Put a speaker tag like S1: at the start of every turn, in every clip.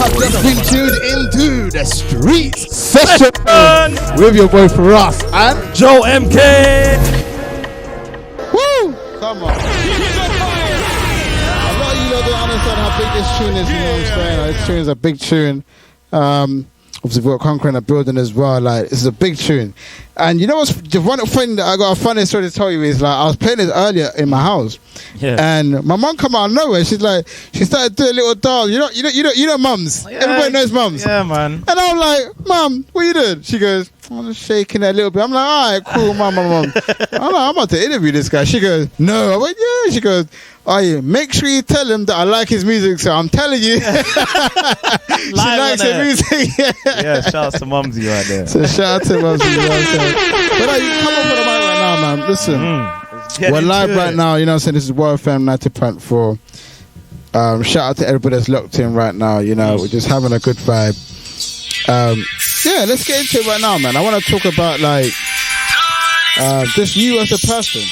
S1: have just been tuned into the streets session with your boy Firahs and
S2: Joe MK.
S1: Woo! Come on. A lot of you don't understand how big this tune is, you know what I'm saying? This tune is a big tune. Obviously, we've got Conkarah in the building as well. Like, this is a big tune. And you know what's the one thing that I got a funny story to tell you is, like, I was playing this earlier in my house. Yeah. And my mum come out of nowhere. She's like, she started doing a little dance. You know mums. Yeah. Everybody knows mums.
S2: Yeah, man.
S1: And I'm like, Mum, what you doing? She goes, I'm just shaking it a little bit. I'm like, all right, cool, mum. I'm like, I'm about to interview this guy. She goes, no. I went, yeah. She goes, oh, yeah, make sure you tell him that I like his music. So I'm telling you, she likes his music.
S2: Yeah, shout out to Mumsy right there.
S1: So shout out to Mumsy. You know what I'm saying? But you come up with the mic right now, man. Listen, we're live right now. You know what I'm saying? This is World FM 90.4. Shout out to everybody that's locked in right now. You know, we're just having a good vibe. Yeah, let's get into it right now, man. I want to talk about, like, just you as a person.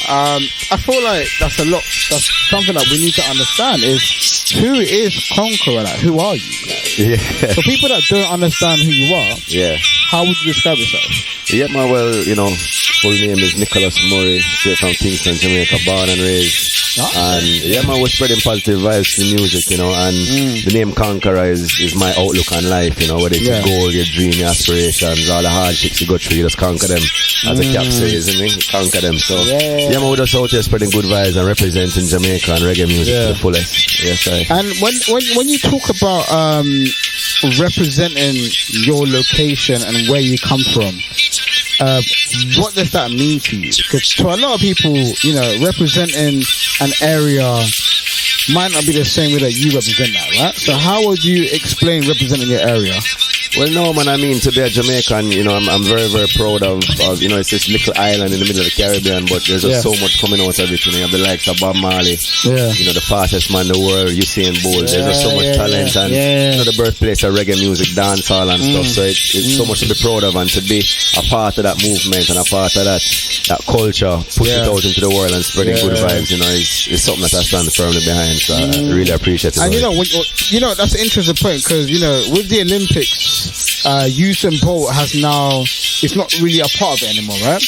S1: I feel like that's a lot. That's something that we need to understand is who is Conkarah? Like, who are you? Like, for people that don't understand who you are, how would you describe yourself?
S3: Yeah, man, well, you know, full name is Nicholas Murray, straight from Kingston, Jamaica, born and raised. And yeah, man, we're spreading positive vibes to music, you know, and the name Conkarah is my outlook on life, you know, whether it's your goal, your dream, your aspirations, all the hardships you go through, you just conquer them, as the cap says, I mean, conquer them. So yeah, man, we're just out here spreading good vibes and representing Jamaica and reggae music to the fullest. Yes, sir.
S1: And when you talk about representing your location and where you come from, what does that mean to you? Because to a lot of people, you know, representing an area might not be the same way that you represent that, right? So how would you explain representing your area?
S3: Well, no, man, I mean, to be a Jamaican, you know, I'm very, very proud of, you know, it's this little island in the middle of the Caribbean, but there's just so much coming out of it. You know, you have the likes of Bob Marley, you know, the fastest man in the world, Usain Bolt. There's just so much talent and, you know, the birthplace of reggae music, dancehall and stuff. So it's so much to be proud of, and to be a part of that movement and a part of that culture, push it out into the world and spreading good vibes, you know, is something that I stand firmly behind. So I really appreciate it.
S1: And you know, that's an interesting point, because, you know, with the Olympics, Usain Bolt has now, it's not really a part of it anymore, right?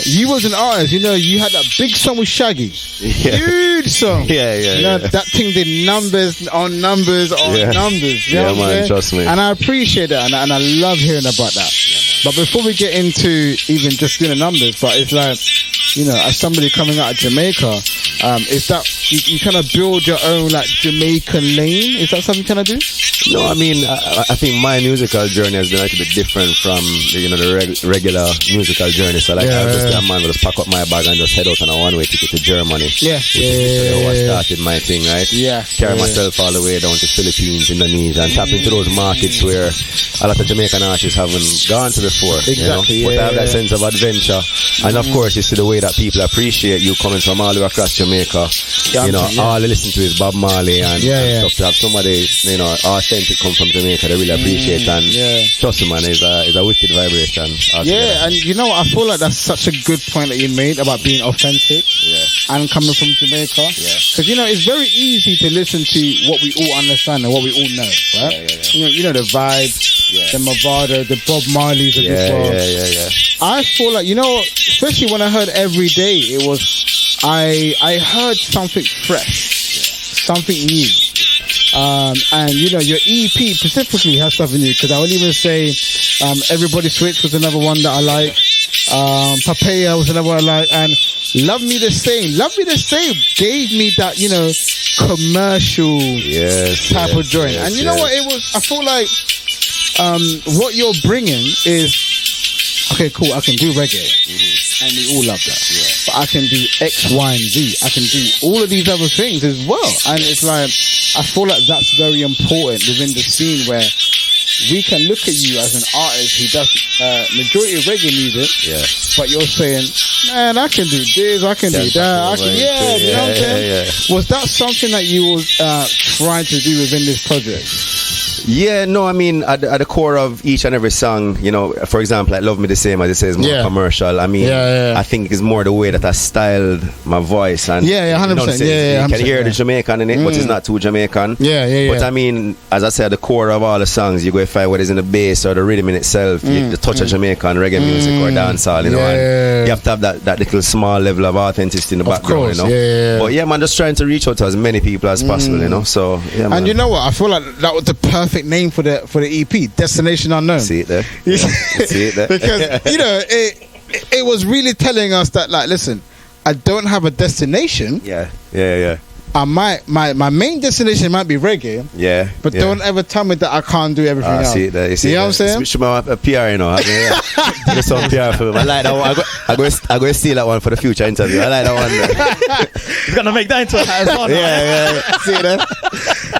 S1: You was an artist, you know, you had that big song with Shaggy. Huge song. You know, that thing did numbers on numbers on numbers. You know what I'm saying?
S3: Trust me.
S1: And I appreciate that, and I love hearing about that. But before we get into even just doing the numbers, but it's like, you know, as somebody coming out of Jamaica, is that you kind of build your own, like, Jamaican lane? Is that something you kind of do?
S3: No, I mean, I think my musical journey has been a little bit different from the regular musical journey. So, like, I was just a man, just pack up my bag and just head out on a one-way ticket to Germany. Which is what started my thing, right? Carry myself all the way down to Philippines, Indonesia, and tap into those markets where a lot of Jamaican artists haven't gone to before.
S1: Exactly.
S3: But I have that sense of adventure, and of course, you see the way that people appreciate you coming from all the way across Jamaica. You know, all they listen to is Bob Marley and stuff. To have somebody, you know, authentic come from Jamaica, they really appreciate, and trust me, man, it's a wicked vibration.
S1: And you know, I feel like that's such a good point that you made about being authentic and coming from Jamaica. Because, you know, it's very easy to listen to what we all understand and what we all know, right? You know the vibe, the Mavado, the Bob Marleys of this world. I feel like, you know, especially when I heard Every Day, it was, I heard something fresh, something new. And you know, your EP specifically has something new, because I would even say Everybody Switch was another one that I like. Papaya was another one I like, and Love Me the Same gave me that, you know, commercial type of joint. And you know what, it was, I feel like what you're bringing is, okay, cool, I can do reggae, and we all love that, but I can do X, Y, and Z. I can do all of these other things as well. And it's like, I feel like that's very important within the scene, where we can look at you as an artist who does majority of reggae music, but you're saying, man, I can do this, I can do that, you know what I'm saying? Was that something that you was trying to do within this project?
S3: Yeah, no, I mean, at the core of each and every song, you know, for example, like Love Me the Same as it says, more commercial. I mean, I think it's more the way that I styled my voice. And
S1: 100%.
S3: You know, you can hear the Jamaican in it, but it's not too Jamaican. But I mean, as I said, at the core of all the songs, you go find whether it's in the bass or the rhythm in itself, the touch of Jamaican reggae music or dancehall, you know, and you have to have that little small level of authenticity in the background, you know. But yeah, man, just trying to reach out to as many people as possible, you know. So yeah, man.
S1: And you know what? I feel like that was the perfect name for the EP, Destination Unknown.
S3: See it there. See it there.
S1: Because you know, it was really telling us that, like, listen, I don't have a destination.
S3: Yeah.
S1: My main destination might be reggae. Yeah. But don't ever tell me that I can't do everything else.
S3: See it there. You know
S1: what I'm saying?
S3: Switch my PR, you know. There's some PR for me. I like that one. I go steal that one for the future interview. I like that one.
S2: He's gonna make that into a hat as well.
S3: Yeah. See it there.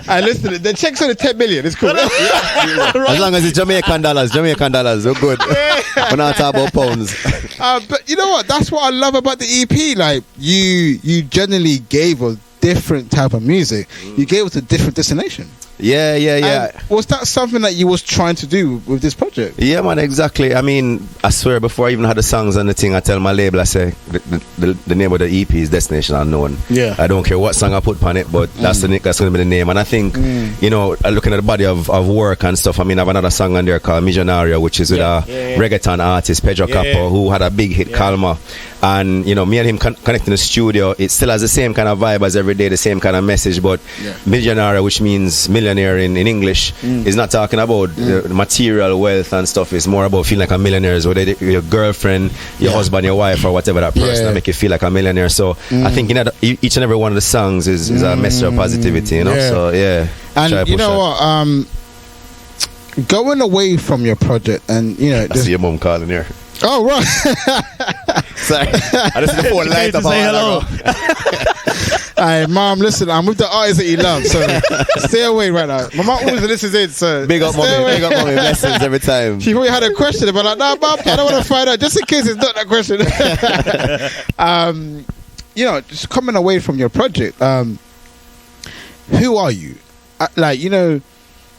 S1: And listen, the check's only 10 million. It's cool.
S3: As long as it's Jamaican dollars, we're good. We're not talking about pounds.
S1: But you know what? That's what I love about the EP. Like, you generally gave us different type of music. You gave us a different destination.
S3: Yeah.
S1: And was that something that you was trying to do with this project?
S3: Yeah, man, exactly. I mean, I swear, before I even had the songs and the thing, I tell my label, I say, the name of the EP is Destination Unknown. Yeah. I don't care what song I put on it, but that's going to be the name. And I think, you know, looking at the body of work and stuff, I mean, I have another song on there called Millonario, which is with a reggaeton artist, Pedro Capo, who had a big hit, Calma. And, you know, me and him connecting in the studio, it still has the same kind of vibe as every day, the same kind of message, but Millonario, which means millionaire in English, is not talking about the material wealth and stuff. It's more about feeling like a millionaire, whether your girlfriend, your husband, your wife, or whatever that person that make you feel like a millionaire. So I think each and every one of the songs is a message of positivity, you know. So
S1: and you know what, going away from your project, and you know,
S3: I see your mom calling here.
S1: Oh, right.
S3: Sorry. I just the phone light up.
S2: Say hello.
S1: Hey, Mom, listen, I'm with the artists that you love, so stay away right now. My mom always listens in, so
S3: big up, mommy. Blessings every time.
S1: She probably had a question, but like, nah, Mom, I don't want to find out, just in case it's not that question. You know, just coming away from your project, who are you? Like, you know,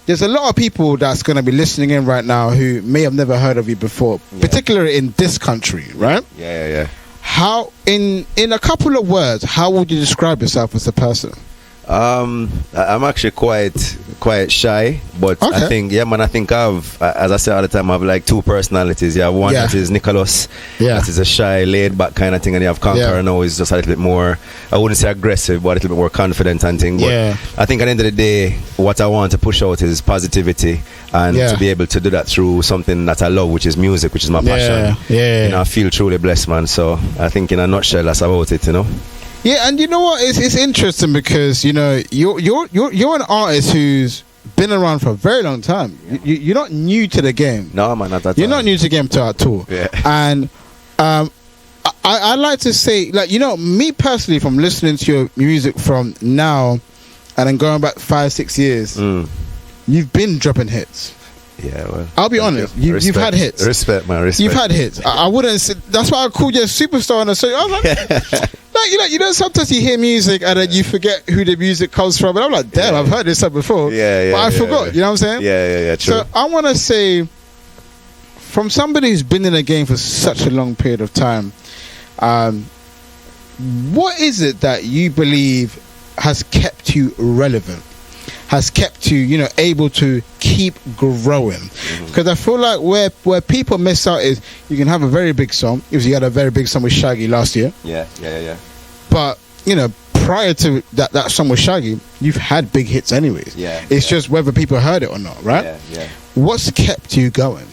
S1: there's a lot of people that's going to be listening in right now who may have never heard of you before, particularly in this country, right?
S3: Yeah.
S1: How, in a couple of words, how would you describe yourself as a person?
S3: I'm actually quite shy, but I think I've, as I say all the time, I have like two personalities. You have one that is Nicholas, that is a shy, laid back kind of thing, and you have Conkarah now is just a little bit more, I wouldn't say aggressive, but a little bit more confident and thing. But I think at the end of the day, what I want to push out is positivity, and to be able to do that through something that I love, which is music, which is my passion. You know, I feel truly blessed, man. So I think in a nutshell, that's about it, you know.
S1: Yeah, and you know what? It's interesting because, you know, you're an artist who's been around for a very long time. You're not new to the game.
S3: No, man, not that.
S1: You're not new to the game at all. Yeah. And I like to say, like, you know, me personally, from listening to your music from now and then going back 5-6 years, you've been dropping hits.
S3: Yeah, well,
S1: I'll be honest. You've had hits.
S3: Respect, man. Respect.
S1: You've had hits. I wouldn't say, that's why I called you a superstar on the show. I was like, you know, sometimes you hear music and then you forget who the music comes from. And I'm like, damn, I've heard this song before. But I forgot. You know what I'm saying?
S3: Yeah, true.
S1: So I want to say, from somebody who's been in the game for such a long period of time, what is it that you believe has kept you relevant? Has kept you, you know, able to keep growing? Because I feel like where people miss out is you can have a very big song. Because you had a very big song with Shaggy last year. Yeah. But you know, prior to that song with Shaggy, you've had big hits anyways. It's just whether people heard it or not, right? Yeah. What's kept you going?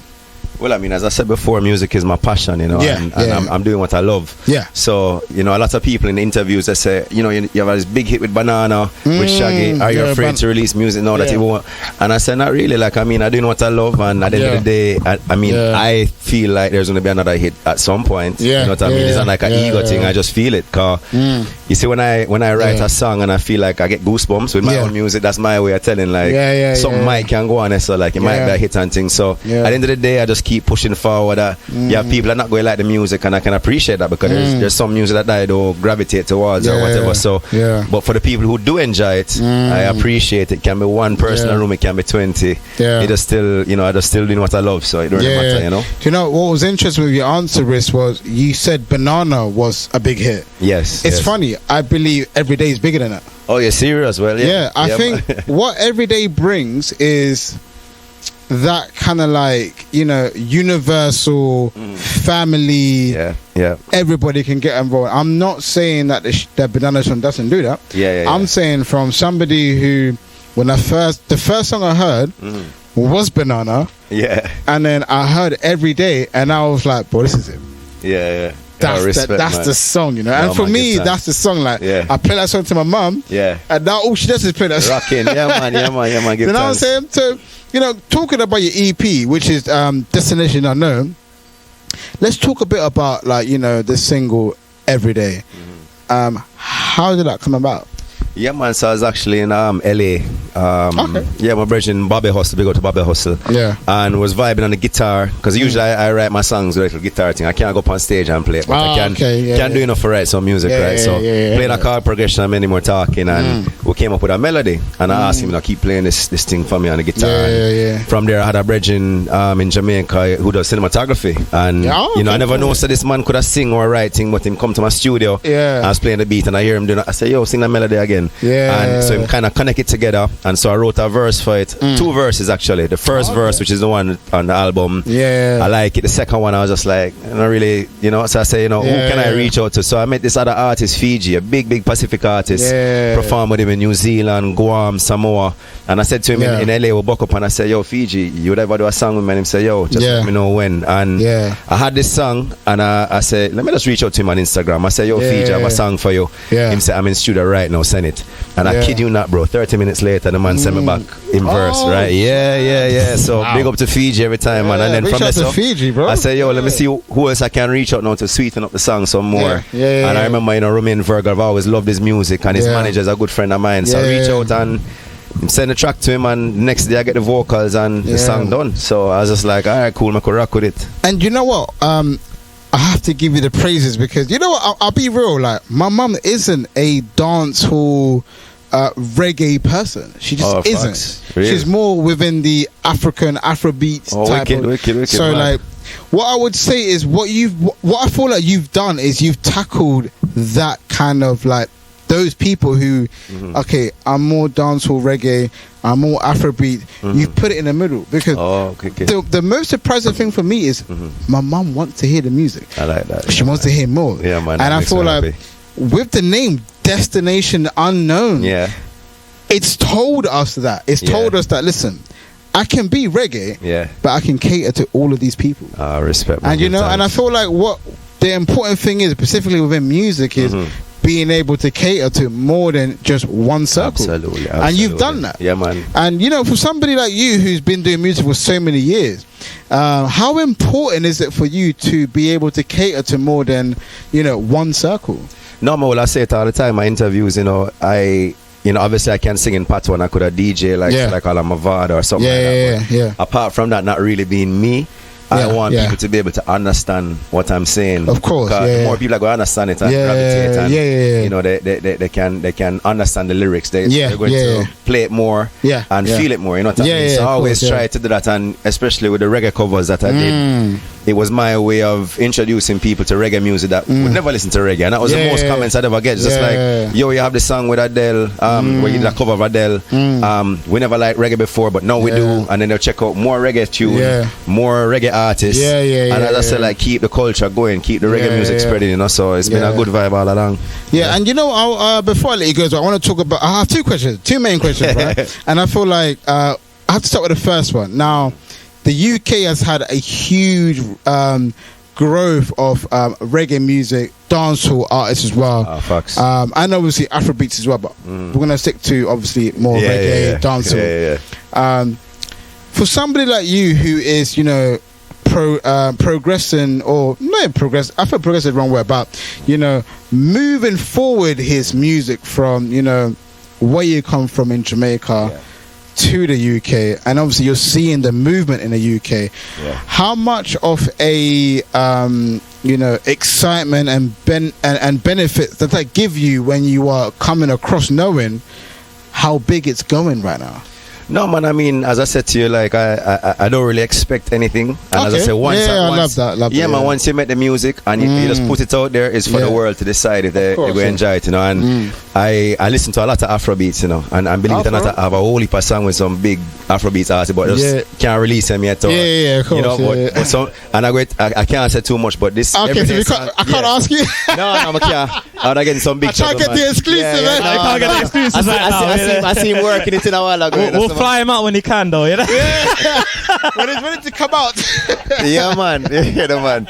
S3: Well, I mean, as I said before, music is my passion, you know, and I'm doing what I love. Yeah. So, you know, a lot of people in the interviews, they say, you know, you have this big hit with Banana, with Shaggy. Are you afraid to release music now that you won't? And I said, not really. Like, I mean, I'm doing what I love, and at the end of the day, I feel like there's going to be another hit at some point. You know what I mean? It's not like an ego thing. I just feel it. Cause, You see, when I write a song and I feel like I get goosebumps with my own music, that's my way of telling, like, something might can go on, so like it might be a hit and things. So at the end of the day, I just keep pushing forward. You have people that not going to like the music, and I can appreciate that, because there's some music that I don't gravitate towards or whatever. So, but for the people who do enjoy it, I appreciate it. It can be one person in a room, it can be 20. It is still, I just still doing what I love, so it don't really matter,
S1: Do you know what was interesting with your answer, Riz, was you said Banana was a big hit.
S3: Yes.
S1: It's funny. I believe Every Day is bigger than that.
S3: Oh, you're serious? Well,
S1: I think what Every Day brings is that kind of like, universal family. Everybody can get involved. I'm not saying that the Banana song doesn't do that. I'm saying from somebody who, when the first song I heard was Banana. And then I heard Every Day, and I was like, bro, this is it. That's the song, and for me, that's the song. Like, I play that song to my mum, and now all she does is play that song.
S3: Rocking, man.
S1: You know what I'm saying? So, talking about your EP, which is Destination Unknown, let's talk a bit about, like, the single Every Day. How did that come about?
S3: Yeah, man. So I was actually in LA. My brother in Bobby Hustle. We go to Bobby Hustle. And was vibing on the guitar, because usually I write my songs with a guitar thing. I can't go up on stage and play it, but I can do enough for write some music, right? So playing a chord progression and many more talking, and we came up with a melody. And I asked him, keep playing this thing for me on the guitar. From there, I had a brother in Jamaica who does cinematography, and I never know so this man could have sing or writing, but him come to my studio. I was playing the beat, and I hear him doing. I say, yo, sing that melody again. And so him kind of connect it together, and so I wrote a verse for it. 2 verses actually. The first verse, which is the one on the album, I like it. The second one, I was just like, not really, so I say, who can I reach out to? So I met this other artist, Fiji, a big Pacific artist, performed with him in New Zealand, Guam, Samoa, and I said to him in LA, we buck up, and I said, yo, Fiji, you would ever do a song with me? And him say, yo, just let me know when. And I had this song, and I said, let me just reach out to him on Instagram. I said, yo, Fiji, I have a song for you. Him said, I'm in studio right now, send it. And I kid you not, bro, 30 minutes later, the man sent me back in verse, right? So big up to Fiji every time, man. And then from there, so
S1: Fiji, bro.
S3: I say, yo, let me see who else I can reach out now to sweeten up the song some more. And I remember, Romain Virgil, I've always loved his music, and his manager is a good friend of mine. So I reach out and send a track to him, and the next day I get the vocals and the song done. So I was just like, all right, cool, I could rock with it.
S1: And you know what? I have to give you the praises, because you know what? I'll be real. Like, my mum isn't a dance hall reggae person. She just isn't. Really? She's more within the African Afrobeats type.
S3: Wicked,
S1: so,
S3: man.
S1: like, what I would say is what I feel like you've done is you've tackled that kind of like those people who, okay, I'm more dancehall reggae, I'm more Afrobeat. You've put it in the middle, because the most surprising thing for me is my mum wants to hear the music.
S3: I like that.
S1: She wants to hear more.
S3: Yeah, man.
S1: And I feel like with the name Destination Unknown, it's told us that. It's told us that, listen, I can be reggae, but I can cater to all of these people.
S3: Respect.
S1: And and I feel like what the important thing is, specifically within music, is being able to cater to more than just one circle. Absolutely. And you've done that.
S3: Yeah, man.
S1: And for somebody like you who's been doing music for so many years, how important is it for you to be able to cater to more than one circle?
S3: No, I say it all the time. My interviews, obviously I can sing in patois, and I could have DJ like Ala Mavada or something like that. Apart from that, not really being me, I want people to be able to understand what I'm saying.
S1: Of course,
S3: the more people are going to understand it and gravitate, and they can understand the lyrics. They're going to play it more and feel it more. You know what I mean? So I always try to do that, and especially with the reggae covers that I did. It was my way of introducing people to reggae music that would never listen to reggae, and that was the most comments I'd ever get. Just like, yo, you have this song with Adele, where you did a cover of Adele. We never liked reggae before, but now we do. And then they'll check out more reggae tunes, more reggae artists. And as I said, like, keep the culture going, keep the reggae music spreading. So it's been a good vibe all along.
S1: And before I let you go, I want to talk about. I have two main questions, right? And I feel like I have to start with the first one. Now, the UK has had a huge growth of reggae music, dancehall artists as well. And obviously Afrobeats as well, but we're going to stick to obviously more reggae, dancehall. For somebody like you who is, progressing, or not progress. I feel progress is the wrong word, but moving forward his music from where you come from in Jamaica to the UK, and obviously you're seeing the movement in the UK. How much of a excitement and benefits does that give you when you are coming across knowing how big it's going right now?
S3: No, man, I mean, as I said to you, like, I don't really expect anything. And as I said, once...
S1: I love that.
S3: Man, once you make the music and you just put it out there, it's for the world to decide if they will enjoy it, And I listen to a lot of Afrobeats, and believe it or not, I have a whole heap of song with some big Afrobeats artists, but just can't release them yet. Or,
S1: of course.
S3: But some, and I can't say too much, but this...
S1: Okay, so I can't ask you?
S3: No, I can't. I'm getting some big...
S1: I can't get the exclusive, man.
S2: I can't get the exclusive right now.
S3: I see him working it in a while ago.
S2: We'll fly him out when he can, though,
S1: when it's ready to come out.
S3: Man. Man.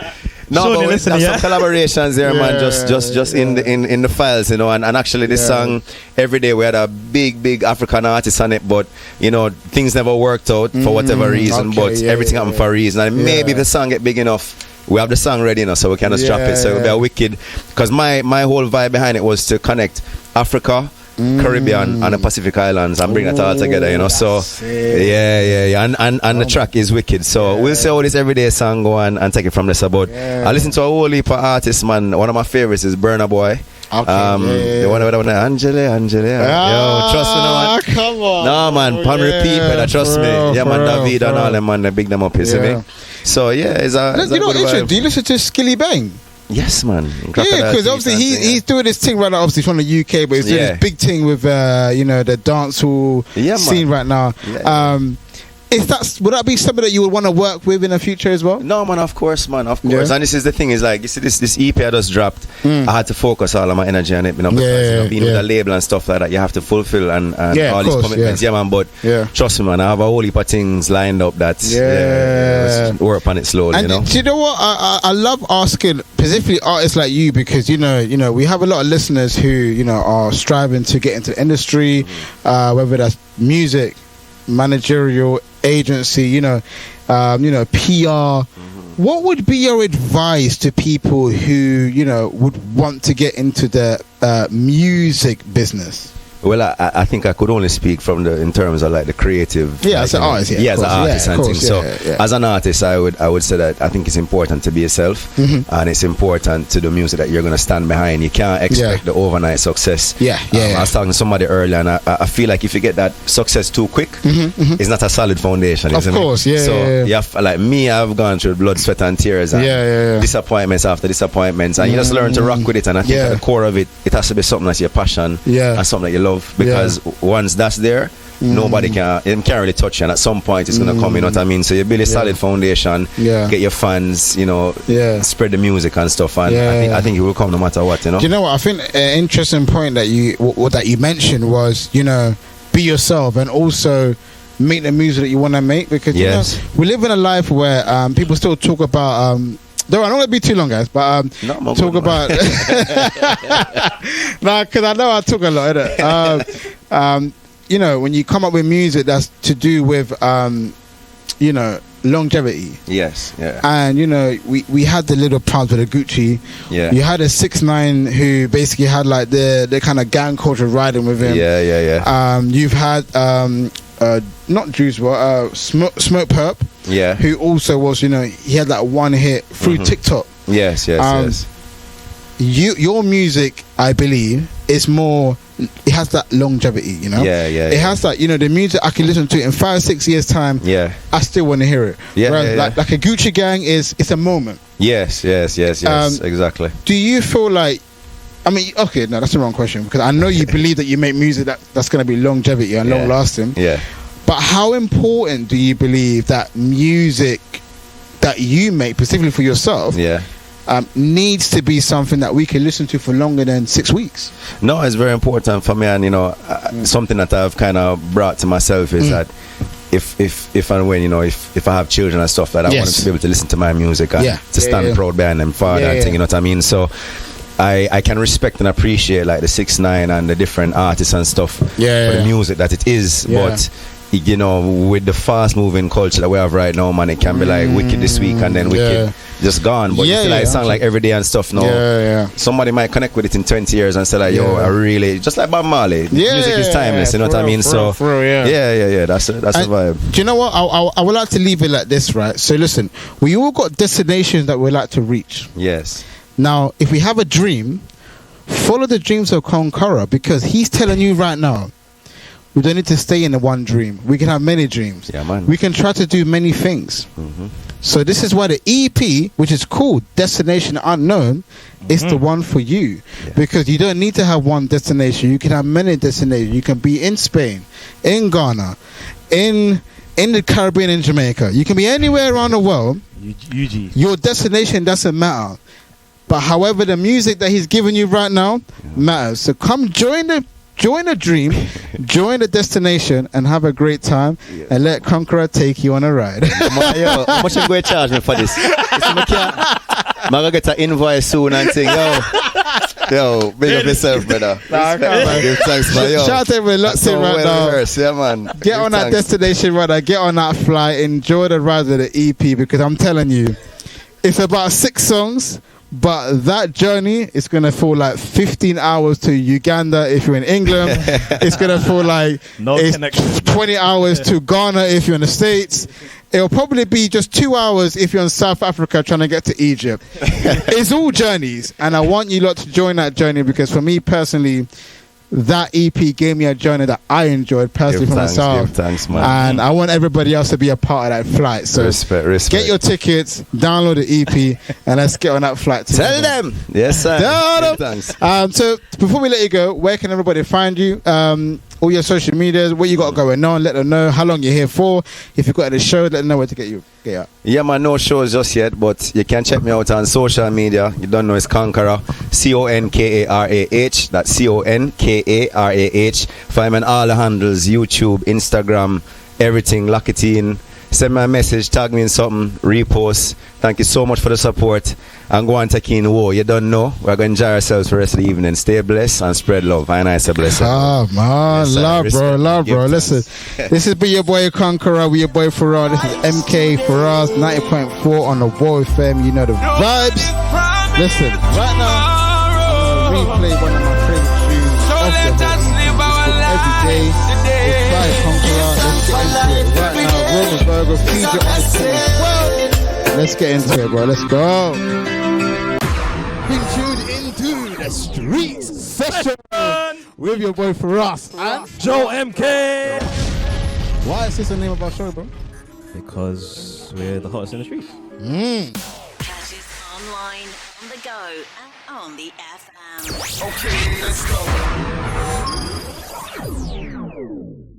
S3: No, but we have some collaborations there, man. Just in the files, and actually this song, every day we had a big African artist on it, but things never worked out for whatever reason. But everything happened for a reason, and maybe if the song get big enough, we have the song ready, so we can just drop it. So it'll be a wicked. Because my whole vibe behind it was to connect Africa, Caribbean and the Pacific Islands and bring that all together, so and the track is wicked, so we'll see how this everyday song go and take it from there. But I listen to a whole heap of artists, man. One of my favorites is Burna Boy. The one Angela. Yo, trust me, man.
S1: Come on.
S3: No, man, pan repeat, better trust me. Yeah, man, David and all them, man, they big them up, you see me? So it's a good vibe.
S1: Do you listen to Skilly Bang?
S3: Yes, man.
S1: Because obviously he's doing this thing right now. Obviously from the UK, but he's doing this big thing with the dancehall scene right now. Would that be something that you would want to work with in the future as well?
S3: No, man, of course. And this is the thing, is like, you see this EP I just dropped, I had to focus all of my energy on it, being with a label and stuff like that, you have to fulfill and all these commitments, man, but trust me, man, I have a whole heap of things lined up that work on it slowly,
S1: and do you know what, I love asking specifically artists like you, because we have a lot of listeners who are striving to get into the industry, whether that's music, managerial, agency, PR. What would be your advice to people who would want to get into the music business?
S3: Well, I think I could only speak in terms of like the creative.
S1: As an artist.
S3: As an artist and things. So as an artist, I would say that I think it's important to be yourself, and it's important to do music that you're going to stand behind. You can't expect the overnight success. I was talking to somebody earlier, and I feel like if you get that success too quick, it's not a solid foundation.
S1: Of course,
S3: So you have, like me, I've gone through blood, sweat, and tears, and disappointments after disappointments, and you just learn to rock with it. And I think at the core of it has to be something that's your passion and something that you love. Because once that's there, nobody can't really touch you, and at some point it's going to come, you know what I mean? So you build a solid foundation, get your fans, spread the music and stuff, and I think it will come no matter what,
S1: Do you know what? I think an interesting point that you mentioned was, be yourself, and also make the music that you want to make, because we live in a life where people still talk about don't want to be too long, guys, but talk about because I know I talk a lot, when you come up with music that's to do with longevity. And we had the little problems with the Gucci. You had a 6ix9ine who basically had like the kind of gang culture riding with him. You've had not Juice WRLD, Smoke Perp, who also was, he had that one hit through TikTok.
S3: Yes.
S1: Your music, I believe, is more, it has that longevity, it has that, the music I can listen to in 5-6 years time, I still want to hear it. Like a Gucci Gang it's a moment.
S3: Yes, exactly.
S1: Do you feel like, okay, no, that's the wrong question, because I know you believe that you make music that's going to be longevity and long lasting. But how important do you believe that music that you make, specifically for yourself, needs to be something that we can listen to for longer than 6 weeks?
S3: No, it's very important for me, and something that I've kind of brought to myself is that if and when if I have children and stuff, that I want them to be able to listen to my music and to stand proud behind them, father and thing, you know what I mean? So I can respect and appreciate like the 6ix9ine and the different artists and stuff for the music that it is, but you know, with the fast moving culture that we have right now, man, it can be like wicked this week and then wicked just gone. But it's like sound like every day and stuff now. Somebody might connect with it in 20 years and say like, yo, I really, just like Bob Marley, music is timeless, you know what I mean? So that's a vibe.
S1: Do you know what? I would like to leave it like this, right? So listen, we all got destinations that we like to reach.
S3: Yes.
S1: Now, if we have a dream, follow the dreams of Conkarah, because he's telling you right now, we don't need to stay in the one dream. We can have many dreams.
S3: Yeah, man.
S1: We can try to do many things. So this is why the EP, which is called Destination Unknown, is the one for you. Because you don't need to have one destination. You can have many destinations. You can be in Spain, in Ghana, in the Caribbean, in Jamaica. You can be anywhere around the world. Your destination doesn't matter. But however, the music that he's giving you right now matters. So come join the dream, join the destination, and have a great time, and let Conkarah take you on a ride.
S3: Yo, how much you going to charge me for this? I'm going to get an invoice soon and say, yo, big up yourself, brother. Give thanks, man. Yo.
S1: Shout out to everyone locked in right now.
S3: Yeah, man.
S1: Get on that destination, brother. Get on that flight. Enjoy the ride of the EP, because I'm telling you, it's about 6 songs. But that journey is going to feel like 15 hours to Uganda if you're in England. It's going to feel like 20 hours to Ghana if you're in the States. It'll probably be just 2 hours if you're in South Africa trying to get to Egypt. It's all journeys. And I want you lot to join that journey, because for me personally, that EP gave me a journey that I enjoyed personally for myself.
S3: Thanks, man.
S1: And I want everybody else to be a part of that flight. So
S3: respect.
S1: Get your tickets, download the EP, and let's get on that flight together.
S3: Tell them. Yes, sir.
S1: Thanks. So before we let you go, where can everybody find you? All your social medias, what you got going on, let them know how long you're here for. If you've got any show, let them know where to get you.
S3: Yeah, man, no shows just yet, but you can check me out on social media. You don't know, it's Conkarah, Conkarah. That's Conkarah. Find me on all the handles, YouTube, Instagram, everything. Lock it in. Send me a message, tag me in something, repost. Thank you so much for the support. And go and take in war. You don't know. We're going to enjoy ourselves for the rest of the evening. Stay blessed and spread love. And I say blessing.
S1: Ah, man. Yes, love, bro. Listen, this is your boy Conkarah. We your boy Firahs. This is MK Firahs, 90.4 on the War FM. You know the vibes. Listen, right now, I'm going to replay one of my favorite tunes off the whole Every Day. It's by Conkarah. Let's get into it. Right now, Roman Burger, feed you on the team. Let's get into it, bro. Let's go. Being tuned into the streets session with your boy Firahs and
S2: Joe MK.
S1: Why is this the name of our show, bro?
S2: Because we're the hottest in the streets.
S4: Catch us online, on the go, and on the FM.
S5: Okay, let's go.